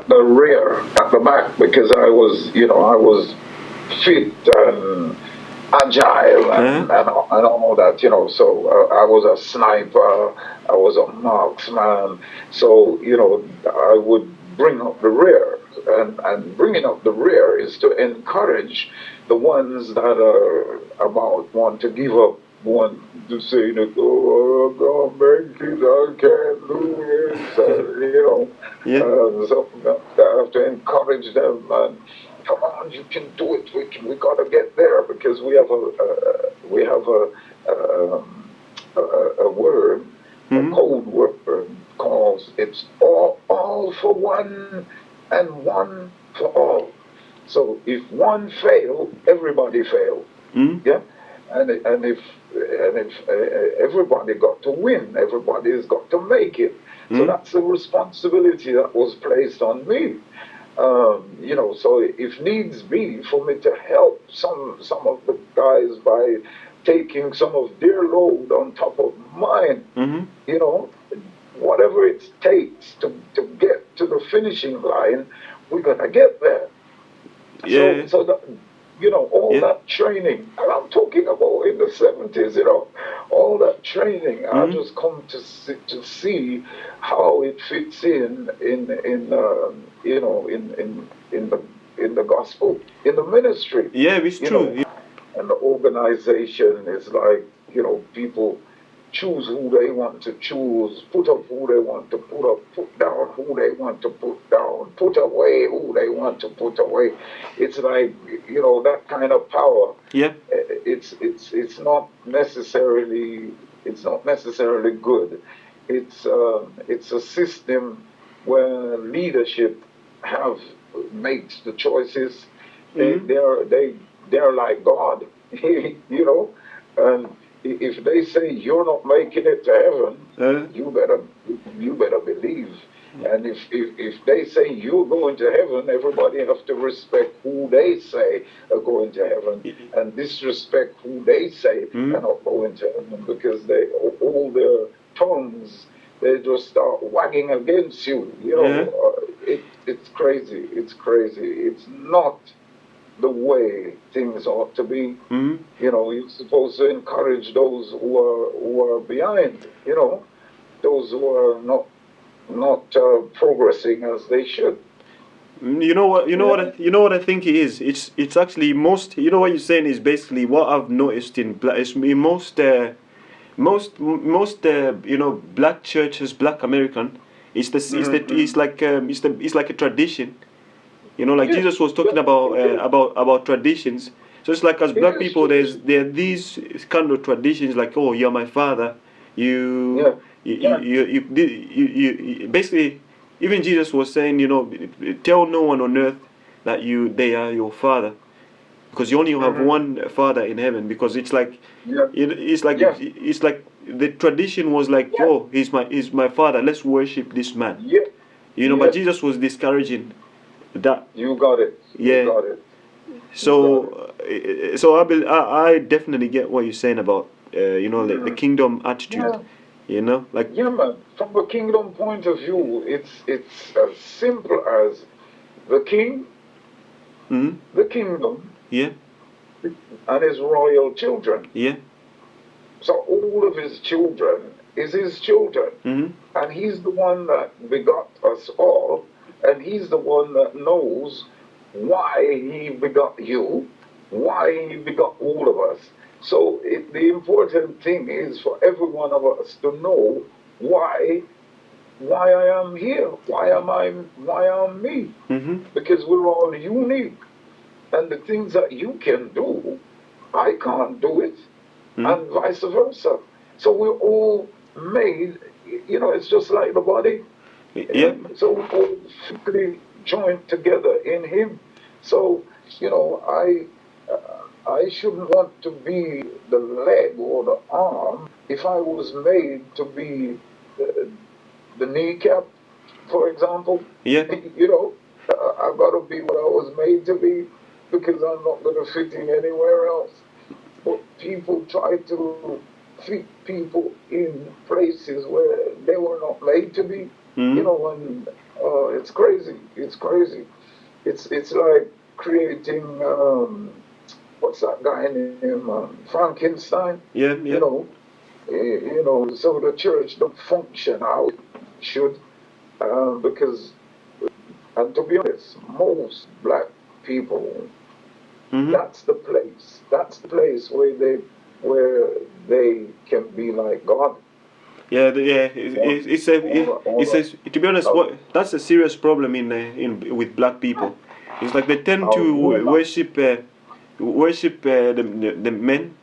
at the rear, at the back, because I was fit and agile and all that, So I was a sniper, I was a marksman. So, I would bring up the rear. And bringing up the rear is to encourage the ones that are about want to give up, want to say that, oh, I can't make it, I can't do it, Yeah. so I have to encourage them and come on, you can do it. We gotta get there because we have a word, a Mm-hmm. code word calls it's all for one and one for all. So if one fail, everybody fail. Mm-hmm. Yeah, and if everybody got to win, everybody's got to make it. So Mm-hmm. that's the responsibility that was placed on me. So if needs be for me to help some of the guys by taking some of their load on top of mine, Mm-hmm. you know, whatever it takes to get to the finishing line, we're gonna get there. Yeah. So that, all Yeah. that training, and I'm talking about in the 70s, all that training, I Mm-hmm. just come to see how it fits in the gospel, in the ministry, Yeah, it's you know, true. and the organization is like, people choose who they want to choose, put up who they want to put up, put down who they want to put down, put away who they want to put away. It's like, that kind of power. Yeah. It's not necessarily good. It's a system where leadership have makes the choices. They Mm-hmm. they're they they're like God, and if they say you're not making it to heaven, Uh, you better believe. And if they say you're going to heaven, everybody has to respect who they say are going to heaven and disrespect who they say are mm-hmm. not going to heaven because they all their tongues, they just start wagging against you. Yeah. It's crazy. It's crazy. It's not the way things ought to be. Mm-hmm. You're supposed to encourage those who are behind. Those who are not progressing as they should. You know what? You know what? Yeah. You know what I think it is. It's actually most. You know what you're saying is basically what I've noticed in most black churches, black American. Mm-hmm. It's like a tradition. Like Yeah. Jesus was talking Yeah. about It is. traditions. So it's like as It black is people, tradition. there are these kind of traditions like, oh, you're my father, you Yeah. basically, even Jesus was saying, tell no one on earth that they are your father, because you only have Mm-hmm. one father in heaven. Because it's like Yeah. Yeah. it's like the tradition was like, Yeah. oh, he's my father, let's worship this man. Yeah. But Yeah. Jesus was discouraging that. You got it. You Yeah. got it. You got it. So I definitely get what you're saying about the Mm-hmm. kingdom attitude. Yeah. Like. Yeah, man. From a kingdom point of view, it's as simple as the king, Mm-hmm. the kingdom, Yeah. and his royal children. Yeah. So all of his children is his children. Mm-hmm. And he's the one that begot us all. And he's the one that knows why he begot you, why he begot all of us. So the important thing is for every one of us to know why I am here, why I'm me. Mm-hmm. Because we're all unique. And the things that you can do, I can't do it, Mm-hmm. and vice versa. So we're all made, it's just like the body. Yeah. So we're all physically joined together in Him. So, I shouldn't want to be the leg or the arm if I was made to be the kneecap, for example. Yeah. I've got to be what I was made to be because I'm not going to fit in anywhere else. But people try to fit people in places where they were not made to be. Mm-hmm. And It's crazy. It's crazy. It's like creating what's that guy named Frankenstein? Yeah, You yeah. know, so the church don't function how it should, because, and to be honest, most black people, Mm-hmm. that's the place where they can be like God. Yeah, All, it's all, a, to be honest, all, what that's a serious problem in with black people. It's like they tend all to human. worship the men.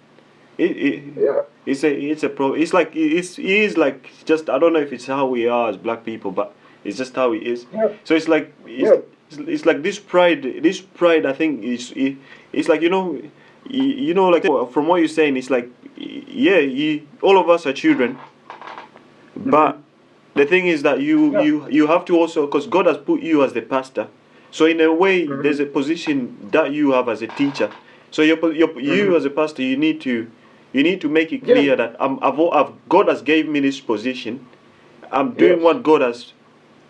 It Yeah, it's a problem. It's like it is like just I don't know if it's how we are as black people, but it's just how it is. yeah, So it's like yeah. it's like this pride. I think it's like you know like from what you're saying, it's like yeah, all of us are children, but Hmm. the thing is that Yeah. you have to also because God has put you as the pastor. So in a way, Hmm. there's a position that you have as a teacher. So Hmm. you as a pastor, you need to make it Yeah. clear that God has gave me this position. I'm doing Yes. what God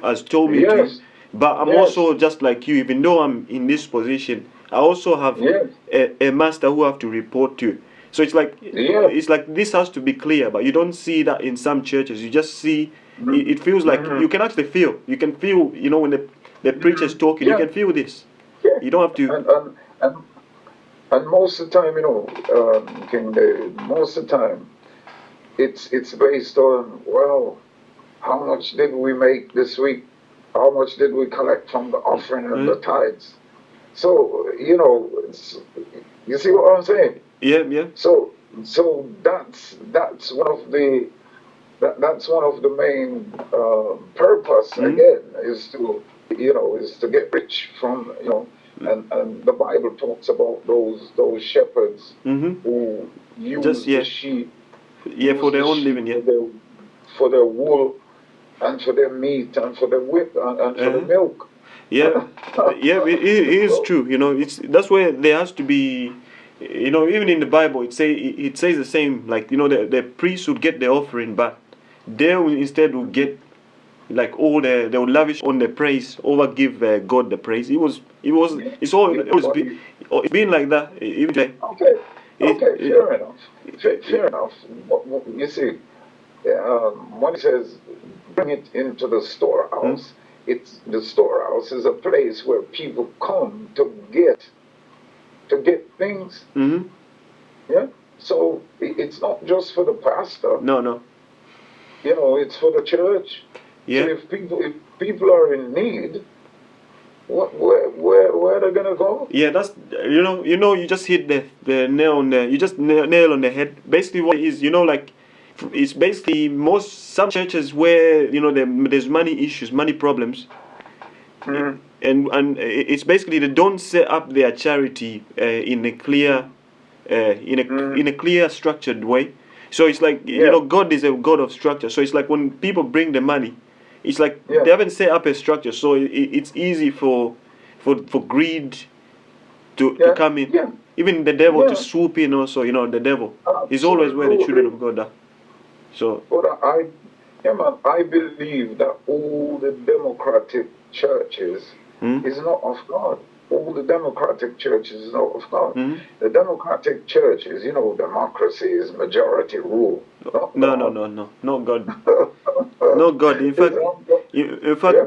has told me to, Yes. but I'm Yes. also just like you. Even though I'm in this position, I also have Yes. a master who I have to report to. So Yeah. it's like this has to be clear, but you don't see that in some churches. You just see Hmm. it feels like Hmm. you can actually feel. You can feel when the preacher's Hmm. talking. You Yeah. can feel this. Yeah. You don't have to. And and most of the time, King David, most of the time, it's based on, well, how much did we make this week? How much did we collect from the offering and Uh, the tithes? So, you see what I'm saying? yeah, yeah. So that's one of that's one of the main purpose Mm, again is to get rich from and the Bible talks about those shepherds mm-hmm. who Just use the yeah, sheep yeah for use their the own sheep living. Yeah. for their wool and for their meat and for their whip and for the Uh, milk. Yeah, yeah, it is So true. It's that's where there has to be. Even in the Bible, it says the same. Like the priests would get the offering, but they will instead will get like all they will lavish on the praise over give God the praise. yeah, It's yeah, always but it's been like that. Even today. okay, It, okay, it, fair enough, fair enough. You see, when it says bring it into the mm, storehouse, it's the storehouse is a place where people come to get things. mm-hmm. Yeah. So it's not just for the pastor. No, no. It's for the church. So Yeah. if people are in need, where are they gonna go? Yeah, that's you just hit the nail on the you just nail on the head. Basically, what it is like it's basically most some churches where there's money issues, money problems, Mm, it's basically they don't set up their charity in a clear in mm, a clear structured way. So it's like yeah, God is a God of structure. So it's like when people bring the money, it's like yeah, they haven't set up a structure. So it's easy for greed to yeah, come in. yeah, Even the devil to yeah. swoop in also, the devil is always where the children Absolutely. of God are. So, But yeah, man, I believe that all the democratic churches mm, is not of God. All the democratic churches is not of God. mm, The democratic churches, democracy is majority rule, not no, no, God. no, no, not God. Not God. In It's fact, not God. in fact,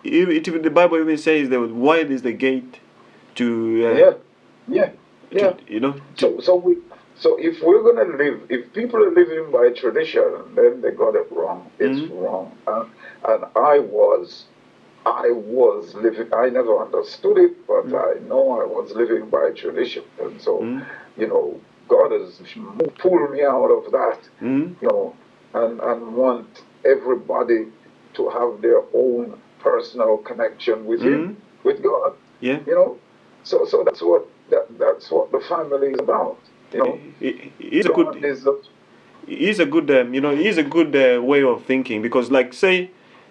Yeah, the Bible even says that wide is the gate to, yeah, yeah, yeah. to, So if we're gonna live, if people are living by tradition, then they got it wrong. It's mm, wrong. And I was living. I never understood it, but mm, I know I was living by tradition. And so, mm, God has pulled me out of that. mm, You know, and want everybody to have their own personal connection with Him, mm, with God. yeah. You know, so that's what the family is about. It's a God good, is a it's a good, it's a good way of thinking because, like, say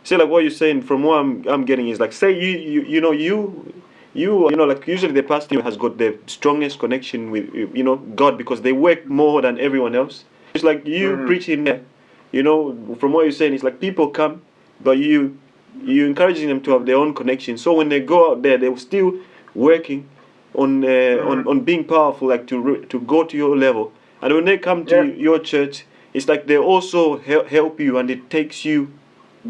like what you're saying from what I'm getting is like, say like usually the pastor has got the strongest connection with God because they work more than everyone else. It's like you mm, preaching there, from what you're saying, it's like people come, but you're encouraging them to have their own connection. So when they go out there, they're still working on being powerful, like to go to your level. And when they come to Yeah. your church, it's like they also help you, and it takes you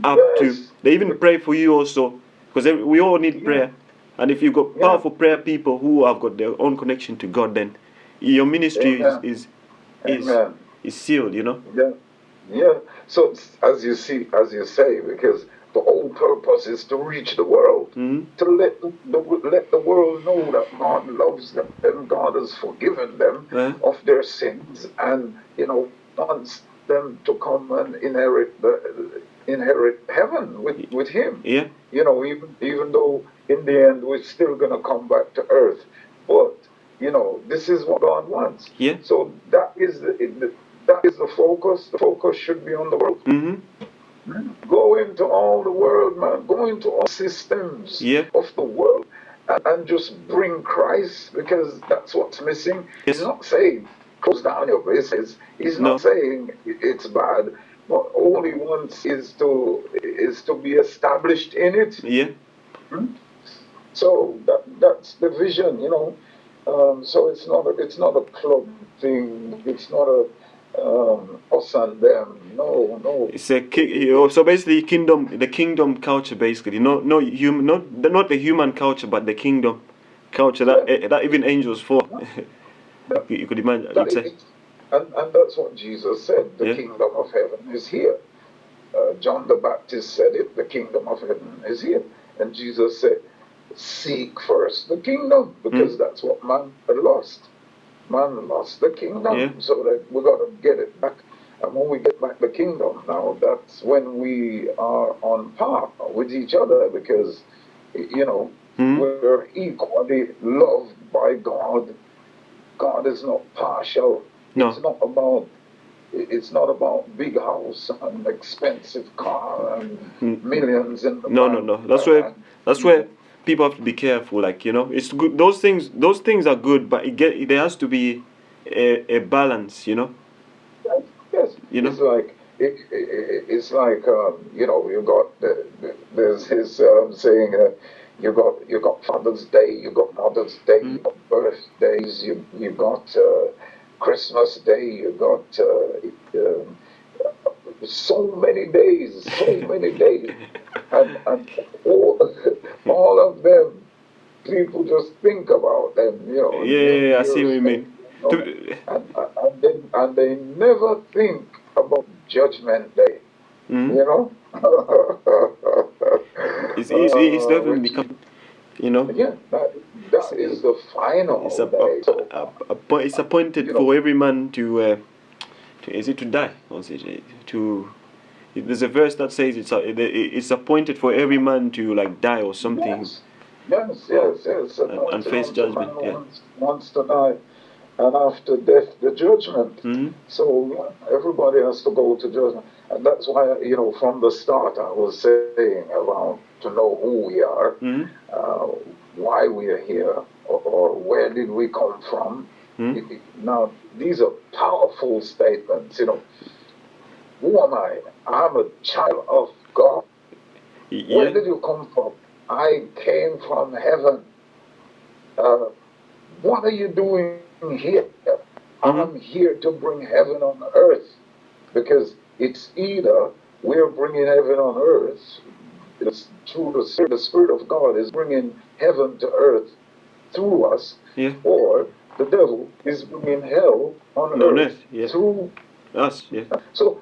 up to. Yes. They even pray for you also, because we all need Yeah. prayer. And if you've got Yeah. powerful prayer people who have got their own connection to God, then your ministry Amen. is Amen. is sealed. You know. Yeah. Yeah. So as you see, as you say, because the whole purpose is to reach the world, Hmm. to let the world know that God loves them and God has forgiven them of their sins, and wants them to come and inherit heaven with Him. Yeah. Even though in the end we're still gonna come back to earth, but this is what God wants. Yeah. So that is the focus. The focus should be on the world. Hmm. Go into all the world, man. Go into all systems Yeah. of the world, and just bring Christ, because that's what's missing. He's Yes. not saying close down your business. He's not No. saying it's bad. But all he wants is to be established in it. Yeah. So that's the vision. So it's not a club thing. It's not a us and them. No, no. It's so basically the kingdom culture basically, not the human culture, but the kingdom culture that Yeah, that even angels follow. that, You could imagine, that you'd say. it, and that's what Jesus said. The Yeah. kingdom of heaven is here. John the Baptist said it. The kingdom of heaven is here, and Jesus said, "Seek first the kingdom," Mm. because that's what man had lost. Man lost the Yeah. kingdom, so that we got to get it back. And when we get back the kingdom, now that's when we are on par with each other, because you know Mm. we're equally loved by God. God is not partial. It's No. not about it's not about big house and expensive car and Mm. millions in the No, no, bank. no. That's where And people have to be careful. Like, it's good. Those things are good, but there has to be a balance. yes, yes, You know. it's like you got there's his saying, you got Father's Day, you got Mother's Day, you Mm. got birthdays, you got Christmas Day, you got so many days, and all all of them, people just think about them, New Yeah, I see what Year's you Day, mean. and they never think about Judgment Day, Mm. you know. It's definitely Which is, become. You know. yeah, that is the It's final day. So, it's appointed you know, for every man to is it to die, or is it to there's a verse that says it's appointed for every man to like die or something, yes, yes, yes, yes, and anointed face unto man judgment. Yeah. wants to die, and after death, the judgment. Hmm. So yeah, everybody has to go to judgment. And that's why, from the start, I was saying around to know who we are, Hmm. uh, why we are here, or where did we come from. Hmm. Now, these are powerful statements. Who am I? I'm a child of God. Where Yeah. did you come from? I came from heaven. Uh, what are you doing here? Hmm. I'm here to bring heaven on earth, because it's either we're bringing heaven on earth, it's through the Spirit of God is bringing heaven to earth through us, Yeah. or the devil is bringing hell on On earth earth. Yeah. through. Us. Yeah. So,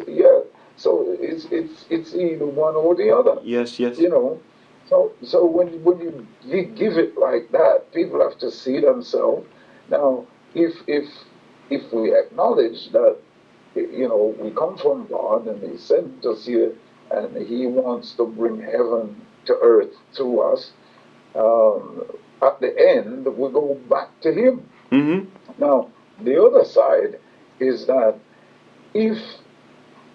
yeah. So it's either one or the other, Yes. Yes. you know. So when you give it like that, people have to see themselves. Now, if we acknowledge that, we come from God and He sent us here, and He wants to bring heaven to earth through us, um, at the end we go back to Him. Hmm. Now, the other side is that if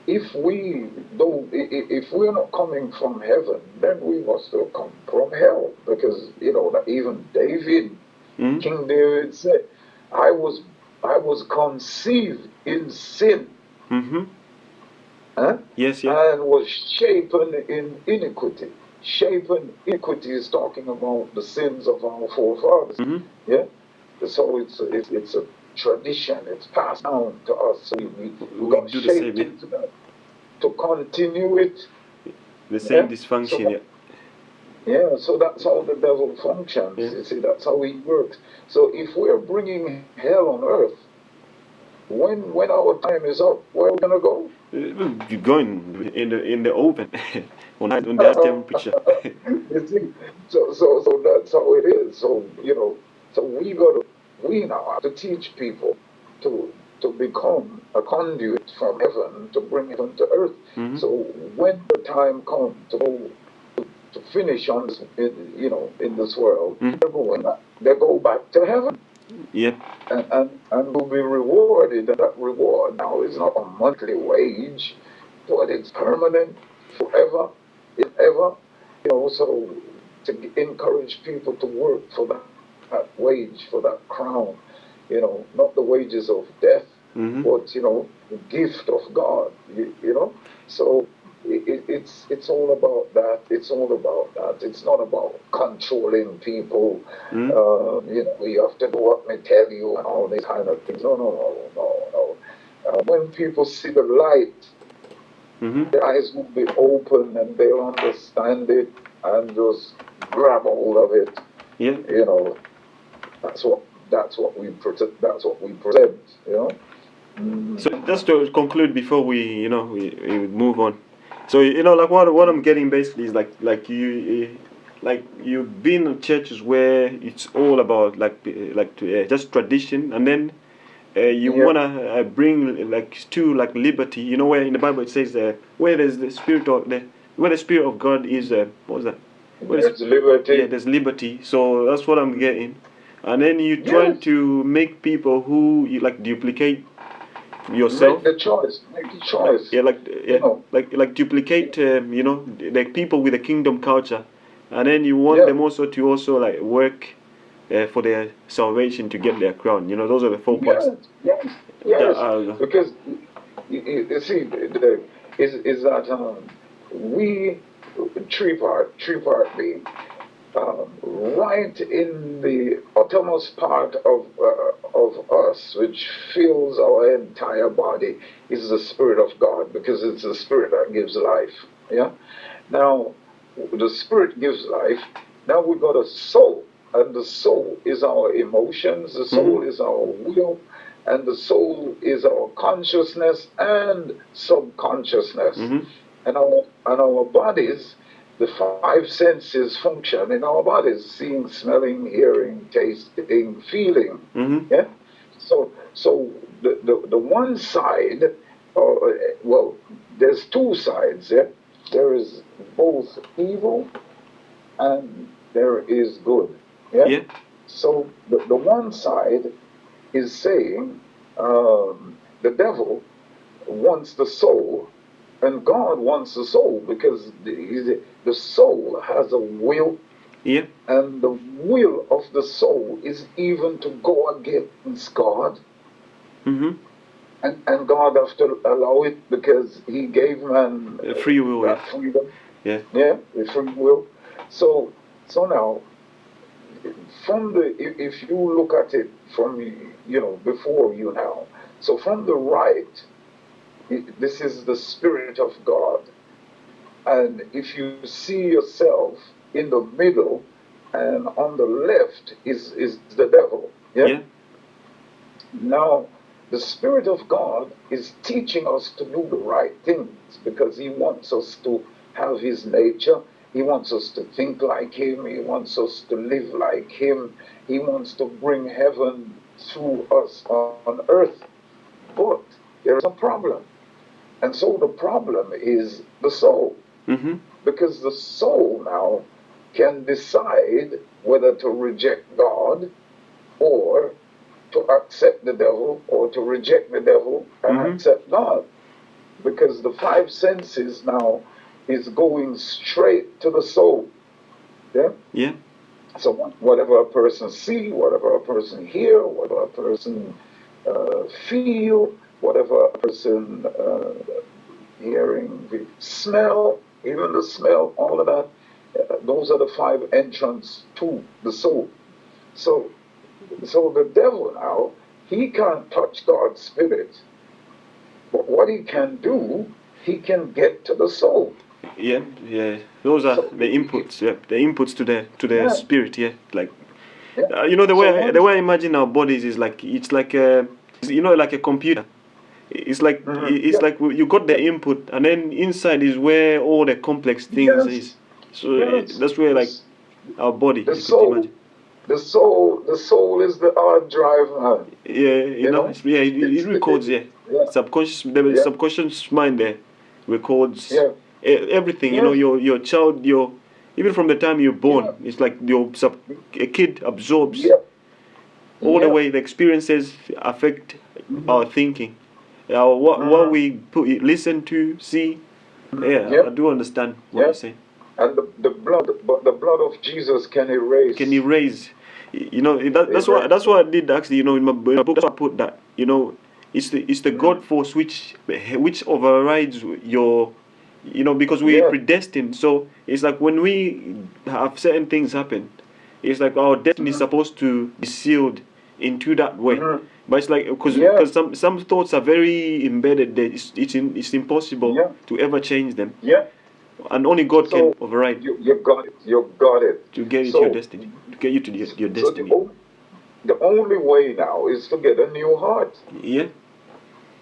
if we don't, if we're not coming from heaven, then we must have come from hell, because that even David, Hmm. King David said, "I was I was conceived in sin." Hmm. huh? Yes, yeah. And was shapen in iniquity. Shapen iniquity is talking about the sins of our forefathers. Mm-hmm. Yeah. So it's a tradition. It's passed down to us. So we We got do the same, shaped yeah. into that to continue it. The same Yeah. So dysfunction, that, yeah. yeah. So that's how the devil functions. Yeah. You see, that's how he works. So if we're bringing hell on earth, when our time is up, where are we gonna go? You're going in the oven on that temperature. You see, so that's how it is. So so we now have to teach people to become a conduit from heaven to bring heaven to earth. Mm-hmm. So when the time comes to go to finish on this, in this world, Mm-hmm. they go back to heaven, Yeah. and will be rewarded. And that reward now is not a monthly wage, but it's permanent, forever, if ever. So to encourage people to work for that wage, for that crown, not the wages of death, Mm-hmm. but the gift of God. So it's all about that. It's all about that. It's not about controlling people. Mm-hmm. You have to do what they tell you and all these kind of things. No, no, no, no, no. When people see the light, Mm-hmm. their eyes will be open and they'll understand it and just grab hold of it. Yeah. You know, that's what we present. So Mm. just to conclude before we move on. So like what I'm getting basically is like you've been in churches where it's all about just tradition, and then you Yeah. wanna bring like to like liberty. Where in the Bible it says where there's the spirit of the where the spirit of God is what was that? Where There's liberty. there's liberty. So that's what I'm getting. And then you trying Yes. to make people who you like duplicate yourself, Make the choice. Make the choice. You know. like duplicate like people with a kingdom culture, and then you want Yeah. them also to also like work for their salvation to get their crown. Those are the 4 points Yes. Yes. that Yes. are Because you see, is that we three part being right in the uttermost part of us, which fills our entire body, is the Spirit of God, because it's the Spirit that gives life. Yeah. Now, the Spirit gives life. Now we got a soul, and the soul is our emotions, the hmm soul is our will, and the soul is our consciousness and subconsciousness. hmm And our bodies, the five senses function in our bodies: seeing, smelling, hearing, tasting, feeling. hmm Yeah. So the one side, well, there's two sides. Yeah. There is both evil and there is good. Yeah. yeah So the one side is saying, the devil wants the soul, and God wants the soul, because the soul has a will, yeah and the will of the soul is even to go against God. hmm And God has to allow it, because He gave man free will, yeah that freedom. yeah Yeah, the free will. So now, if you look at it from before you now, so from the right, this is the Spirit of God. And if you see yourself in the middle, and on the left is the devil. Yeah. yeah Now, the Spirit of God is teaching us to do the right things, because He wants us to have His nature. He wants us to think like Him. He wants us to live like Him. He wants to bring heaven through us on earth. But there is a problem. And so the problem is the soul, hmm because the soul now can decide whether to reject God, or to accept the devil, or to reject the devil and hmm accept God, because the five senses now is going straight to the soul. Yeah. yeah So whatever a person see, whatever a person hear, whatever a person feel, whatever a person hearing, the smell, even the smell, all of that. Those are the five entrance to the soul. So, so the devil now, he can't touch God's spirit, but what he can do, he can get to the soul. Yeah, yeah. Those are So, the inputs. Yeah, the inputs to the yeah, spirit. Yeah, like yeah. you know So the once, way I imagine our bodies is like it's like a you know like a computer. It's yeah, like you got the yeah, input and then inside is where all the complex things is. yes, So yes. that's where like This, our body the you could soul, imagine. the soul is the hard drive, man. Yeah, you You know, know, yeah, it it's records. Yeah, yeah, the yeah, subconscious mind there records yeah, everything. You know, yes, your child, your even from the time you're yeah, born, it's like a kid absorbs yeah, all the yeah. way the experiences affect Mhm, our thinking. What mhm, we listen to, see. Yeah, yeah, I do understand what yeah. you're saying. And the blood of Jesus can Can erase, erase, you know, that's erase. what I did actually. You know, in my book, that's why I put that. You know, it's the God Mm, force which overrides your, you know, because we yeah, predestined. So it's like when we have certain things happen, it's like our destiny is mhm, supposed to be sealed into that way. mhm, But it's like yeah, because some thoughts are very embedded that it's impossible yeah, to ever change them, yeah. and only God can So override you got it, you got it. to get it to your So destiny, to get you to your so destiny. the only way now is to get a new heart, Yeah.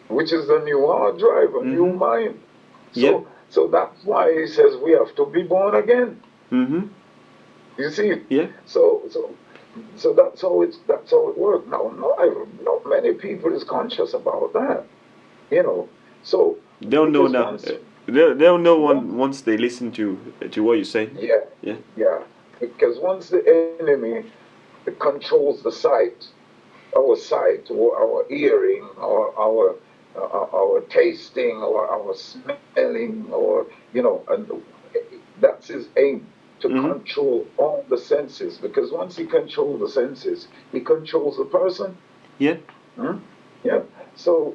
which is a new hard drive, a new Mm-hmm. mind. Yeah. So that's why he says we have to be born again. Mm-hmm. You see, Yeah. so so so that's how it works. Now, not many people is conscious about that. You know, so They'll know because now. once They'll know yeah, once they listen to what you say. yeah, Yeah. yeah, because once the enemy controls the sight, or our hearing, or our tasting, or our smelling, or and that's his aim, to Mm-hmm. control all the senses. Because once he controls the senses, he controls the person. Yeah. Hmm? Yeah. So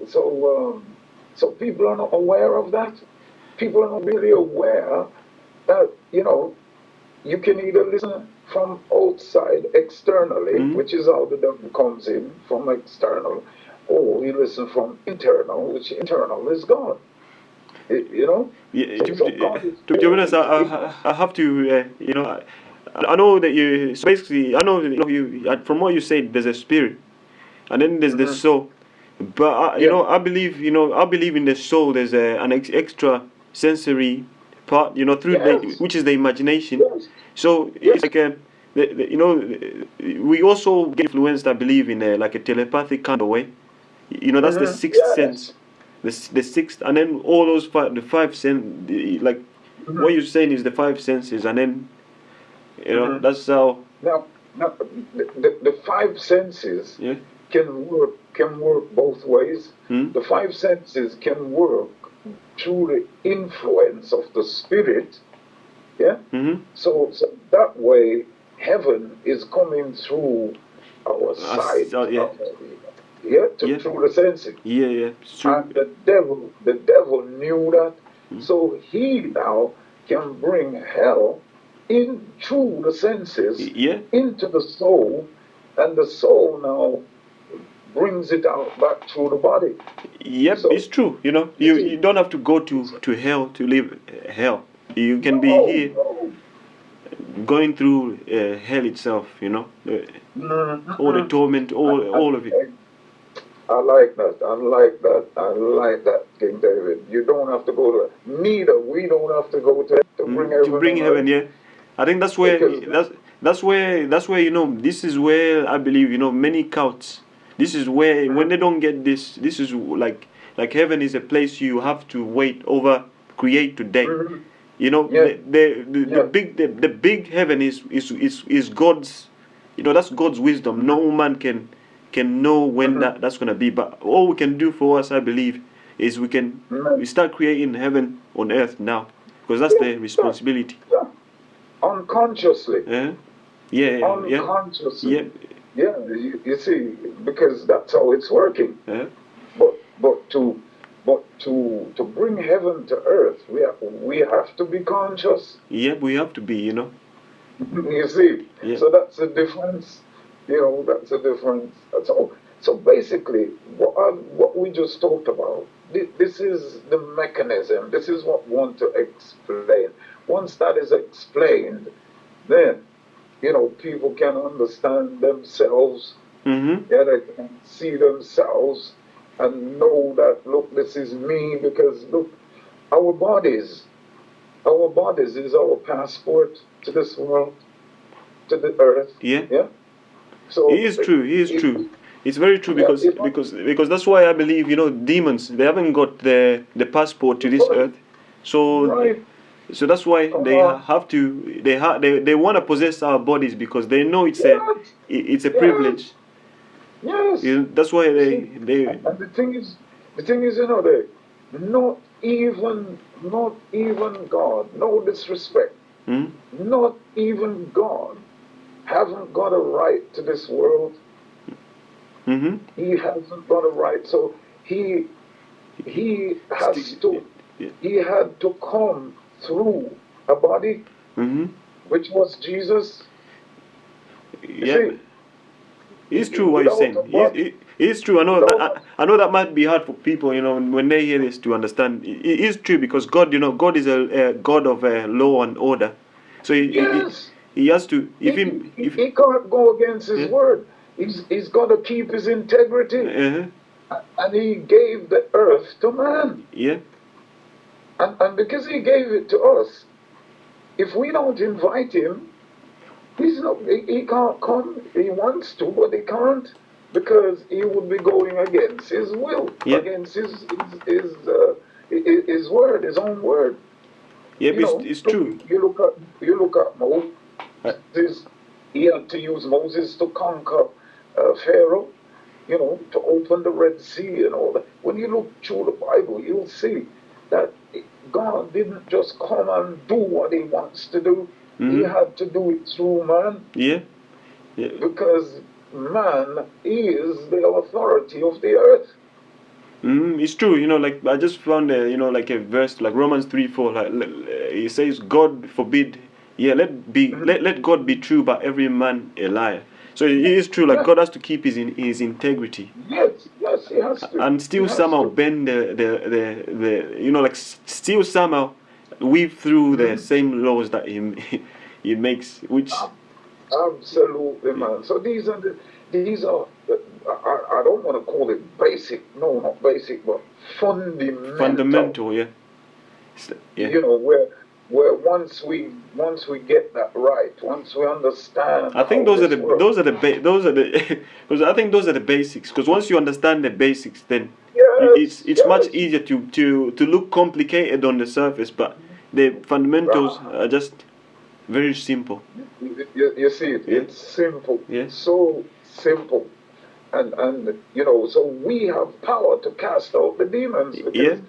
people are not aware of that. People are not really aware that you can either listen from outside externally, Mm-hmm. which is how the devil comes in from external, or you listen from internal, which internal is God. You know, Yeah. so God is To be honest, spirit. You know, I have to. You know, I know that you. So basically, I know that, you know you. From what you said, there's a spirit, and then there's the hmm soul. But you yeah, know, I believe in the soul. There's an extra sensory part. You know, through yes, which is the imagination. yes, So it's yes, like you know, we also get influenced. I believe in like a telepathic kind of way. You know, that's the sixth yes, sense, the sixth, and then all those the five like what hmm you're saying is the five senses, and then you know hmm that's how. now the five senses Yeah. can work both ways. Hmm. The five senses can work through the influence of the spirit. Yeah. Hmm. So that way, heaven is coming through our sight, Yeah. yeah, Yeah. through the senses. Yeah. Yeah. It's true. And the devil knew that, so he now can bring hell in through the senses Yeah. into the soul, and the soul now brings it out back through the body. Yep, it's So true. You know, you you see, don't have to go so, to hell to live hell. You can be no, here no. going through hell itself. You know, all the Mm-mm. torment, all of it. I like that. I like that. I like that, King David. You don't have to go to neither. We don't have to go to bring To heaven bring on heaven, earth, yeah. I think because that's where you know this is where I believe you know many cults. This is where when mm, they don't get this, this is like heaven is a place you have to wait over create today. mm, You know yeah, yeah, the big heaven is God's. You know that's God's wisdom. mm, No man can know when mm, that's gonna be. But all we can do for us, I believe, is we mm, start creating heaven on earth now, because that's yeah, the yeah, responsibility. yeah. Unconsciously, Yeah, yeah, yeah, unconsciously. yeah, Yeah, you see, because that's how it's working. yeah. But to But to bring heaven to earth, we have to be conscious. Yep, we have to be, you know. You see, Yeah. so that's the difference. That's the difference. So basically, what we just talked about, this is the mechanism. This is what we want to explain. Once that is explained, then people can understand themselves. Mm-hmm. Yeah, they can see themselves and know that, look, this is me, because look, our bodies, our bodies is our passport to this world, to the earth. Yeah. Yeah. It So is true. It is if true. It's very true yeah, because because that's why I believe, you know, demons, they haven't got the passport to this right, earth, so right, so that's why come they on, have to they want to possess our bodies because they know yes, it's a yes, privilege. yes. That's why You see, they and the thing is, not even God, no disrespect, mm, not even God haven't got a right to this world. mm-hmm. He hasn't got a right. So he he has Sti- to yeah. he had to come through a body, Mm-hmm. which was Jesus. You Yep. see, It's true what you're without saying. a body, It's true. I know that. without I know that might be hard for people, you know, when they hear this to understand. It is true because God, you know, God is a God of law and order. So yes, he has to. he, If him, he, if he can't go against his yeah, word. He's got to keep his integrity, uh, and he gave the earth to man, yeah, and because he gave it to us, if we don't invite him, he can't come. He wants to, but he can't, because he would be going against his will, yeah, against his word, his own word. yeah. It's Look, true. you look at Uh, Moses. He had to use Moses to conquer Pharaoh. To open the Red Sea and all that. When you look through the Bible, you'll see that God didn't just come and do what he wants to do. He mm-hmm. had to do it through man, Yeah, yeah. because man is the authority of the earth. It's true, you know. Like I just found, you know, like a verse like Romans 3:4. Like it says, "God forbid, yeah, Mhm. let God be true, but every man a liar." So it is true. Like Yeah, God has to keep his integrity, yes, yes, he has to. and He still has somehow to. bend the you know, like still somehow weave through the Mhm. same laws that he makes, which Absolutely, yeah, man. So these are I don't want to call it basic. No, not basic, but fundamental. fundamental. Yeah, yeah. Where once we get that right, once we understand I think how those are this the works. those are the because I think those are the basics. Because once you understand the basics, then Yes, it's much yes. easier to look complicated on the surface, but the fundamentals Ah, are just very simple. you see it. Yeah, It's simple, yeah, so simple, and so we have power to cast out the demons, yeah, because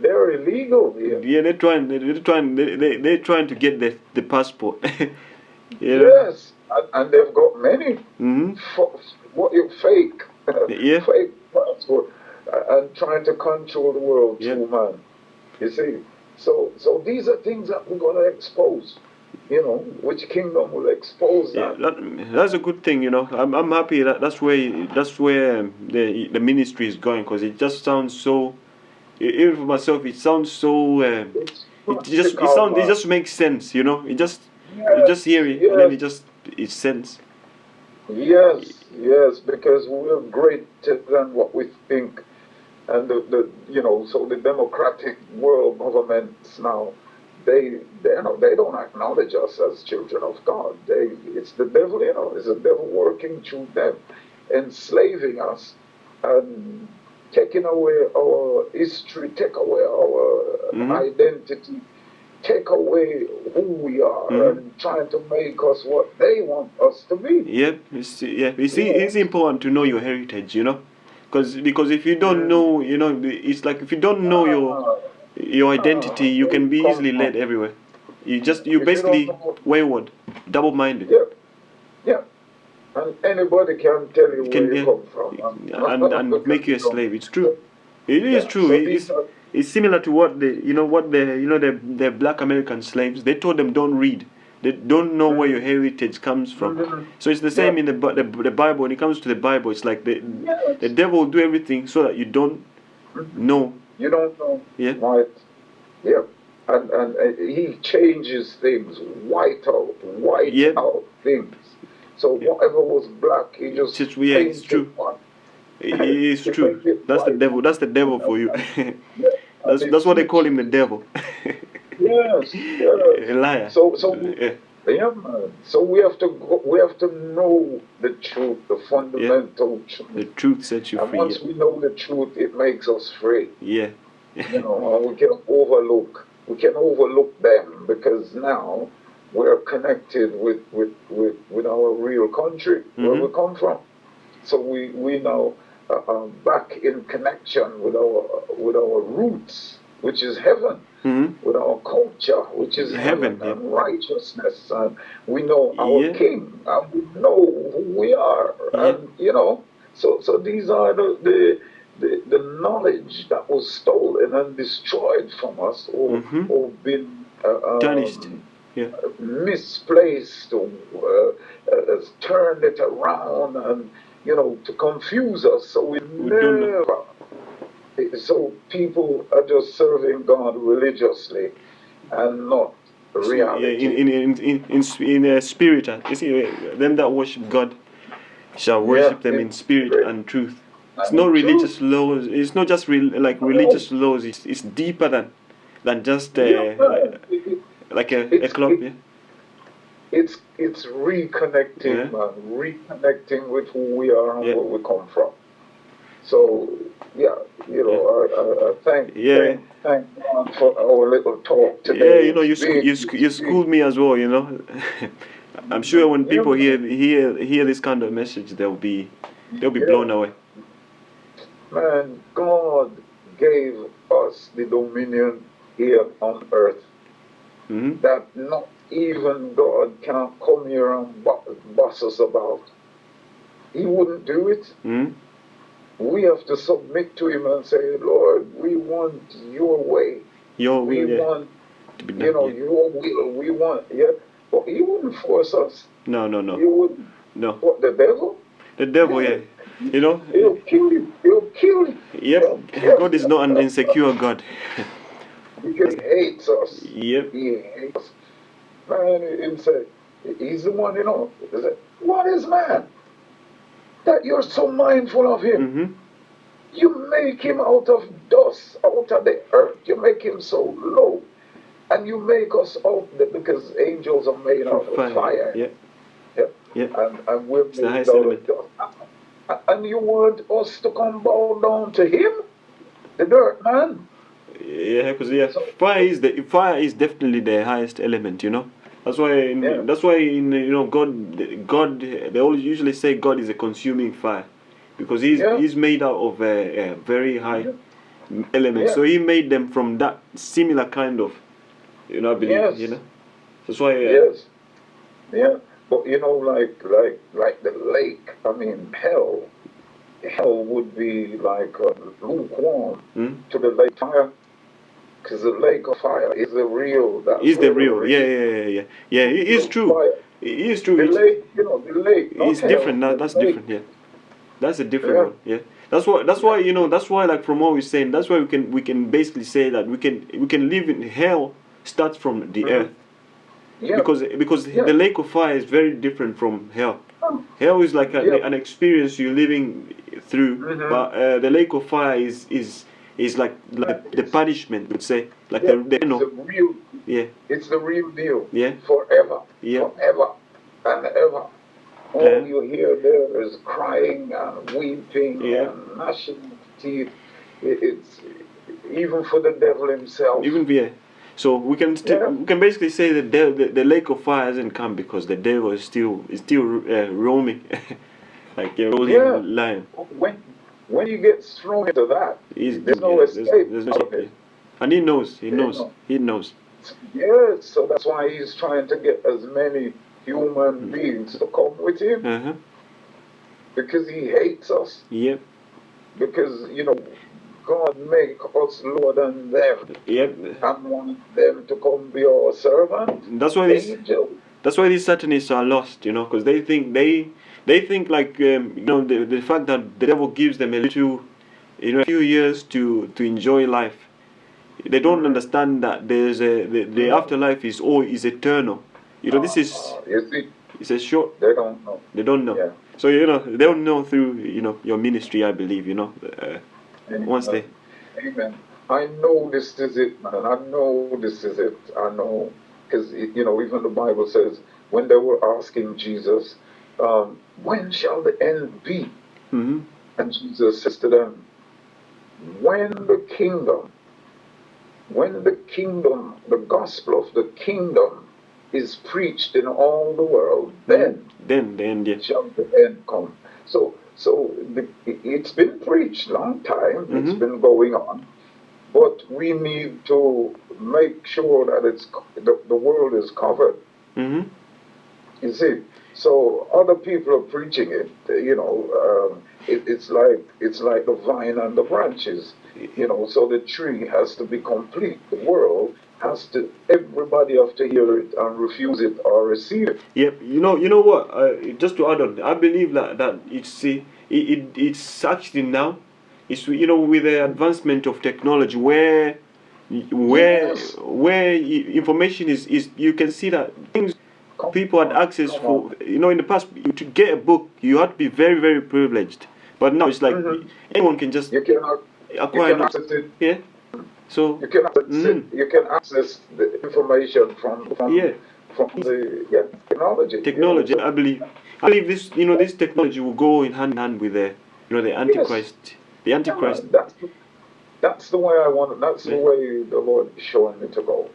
they're illegal here. yeah. They're trying to get the passport. you know. Yes, and they've got many Hmm. what you fake, Yeah, fake passport, and trying to control the world yeah, through man. You see, so these are things that we're gonna expose. Which kingdom will expose yeah. that? That's a good thing. You know, I'm happy that that's where the ministry is going because it just sounds so. Even for myself, it sounds so. It's It practical, just makes sense, you know. You just yes, hear it and then yes, it's sense. yes, because we're greater than what we think. And so the democratic world governments now, they don't acknowledge us as children of God. It's the devil, it's the devil working through them, enslaving us, and taking away our history, take away our Mm-hmm. identity, take away who we are, Mm-hmm. and trying to make us what they want us to be. Yep. Yeah. You see, Yeah. it's important to know your heritage, you know, because if you don't Mm. know, you know, it's like if you don't know Ah, your identity, you where can you be come easily from. led everywhere. You If you don't basically know, wayward, double-minded. yeah, yeah. And anybody can tell you You where can you yeah, come from, and make because you you a don't. slave. It's true. It is Yeah. true. So these are It's similar to what the black American slaves. They told them don't read. They don't know where your mm, heritage comes from. mm, So it's the yeah, same in the Bible. When it comes to the Bible, it's like the yes. devil will do everything so that you don't Mhm. know. You don't know, Yeah. right? Yeah. And he changes things, white Yep. out things. So Yeah. whatever was black, he It's just just, yeah. It's painted true. one. It's He true. painted That's the white. devil. That's the devil for you. Yeah. And That's it's what they call which him, the devil. yes, A yes. liar. So Yeah. yeah, man. So we have to know the truth, the Yeah. fundamental The truth. truth sets you And free. Yeah. once we know the truth, it makes us free. Yeah. You know, we can overlook them because now we're connected with our real country where Mm-hmm. we come from. So we now back in connection with our roots, which is heaven, Mm-hmm. with our culture, which is heaven Heaven. Yeah. and righteousness, and we know our Yeah. King, and we know who we are, Yeah. and you know, so these are the knowledge that was stolen and destroyed from us, Mm-hmm. or been Tarnished. Yeah. misplaced, or has turned it around, and to confuse us, so we We don't know. never. So people are just serving God religiously and not Yeah, reality. in spirit. You see, them that worship God shall Yeah, worship them in in spirit spirit and truth. It's and not in truth. religious laws. It's not just like No, religious laws. It's deeper than just yeah, man. like a It's club. it, Yeah. it's reconnecting, Yeah. man, reconnecting with who we are and Yeah. where we come from. So yeah, Yeah. I Yeah. thank God for our little talk Yeah, today. It's big, you it's big. schooled me as well. I'm sure when Yeah, people man. hear this kind of message, they'll be Yeah, blown away. man. God gave us the dominion here on earth Hmm. that not even God can come here and boss us about. He wouldn't do it. Hmm. We have to submit to Him and say, Lord, we want your way. Your We will, yeah, want, to be done. Yeah. your will. We want, yeah. But He wouldn't force us. No, no, He no, wouldn't. no. What, the devil? The devil, Yeah. yeah. You know, He'll kill you. He'll kill you. yep. He'll kill God is you. not an insecure God. Because He hates us. Yep. He hates us. Man, He said, He's the one, He said, what is man that you're so mindful of him? Mm-hmm. You make him out of dust, out of the earth. You make him so low. And you make us out there because angels are made From out of fire. fire. Yeah. Yeah. Yeah. And we're It's the made highest out element. of dust. And you want us to come bow down to him? The dirt man. Yeah, because yeah, So, fire is definitely the highest element. That's why yeah. God they always usually say God is a consuming fire, because Yeah. he's made out of a very high Yeah. element. Yeah. So he made them from that similar kind of, I believe. Yes. That's why. Yes. Yeah. But like the lake, I mean hell would be like lukewarm Hmm? to the lake fire. Because the lake of fire is the real, that's Is the where the real? Yeah, real, yeah, yeah, yeah. Yeah, it is real true. fire. It is true. The lake, the lake, not It's different. hell, the That's lake. different. Yeah. That's a different Yeah, one. Yeah. That's why that's why, like, from what we're saying, that's why we can basically say that we can live in hell starts from the hmm earth, yeah, because yeah, the lake of fire is very different from hell. oh, Hell is like yeah, an experience you're living through, hmm but the lake of fire is like the it's, punishment, would say, like yeah, the it's the real, yeah, it's the real deal, yeah, forever, yeah, forever and ever. All uh, you hear there is crying and weeping yeah. and gnashing of teeth. It's even for the devil himself. Even yeah. So Yeah, we can basically say that the lake of fire hasn't come because the devil is still roaming, like a yeah. rolling lion. When he gets thrown into that, there's Yeah. no escape There's no out shape. of Yeah. it. And he knows. He You knows. know. He knows. Yeah, so that's why he's trying to get as many human beings to come with him Uh huh. because he hates us. Yep. Because God make us lower than them Yep. and want them to come be our servant? That's why this. Angel? That's why these Satanists are lost, you know, because they think like you know the fact that the devil gives them a little, you know, a few years to enjoy life. They don't Mm-hmm. understand that there's the Mm-hmm. afterlife is eternal. You know, this is You see, it's a short. they don't know. They don't know. Yeah. So you know they'll know through you know your ministry, I believe. You know, once they. Amen. Amen. I know this is it, man. I know this is it. I know. Because, you know, even the Bible says when they were asking Jesus, when shall the end be? Mm-hmm. And Jesus says to them, when the kingdom, when the kingdom, the gospel of the kingdom is preached in all the world, Mm-hmm. then Then the end, yeah. shall the end come. It's been preached long time. It's Mm-hmm. been going on, but we need to make sure that the world is covered. Mm-hmm. You see, so other people are preaching it. You know, it's like the vine and the branches. You know, so the tree has to be complete. The world has to. Everybody have to hear it and refuse it or receive it. Yep. You know what? Just to add on, I believe that it's actually now, it's you know with the advancement of technology Yes, information is you can see that things come people had on, access come on. for you know in the past to get a book you had to be very privileged, but now it's like Hmm. anyone can just You cannot, you acquire can no access it. yeah. So You can access it. mm, You can access the information yeah. from the technology. You know, Technology. so I believe this. You know, this technology will go in hand in hand with the, you know, the yes, Antichrist. The yeah, Antichrist. man, that's the way I want it. That's the Yeah. way the Lord is showing me to go.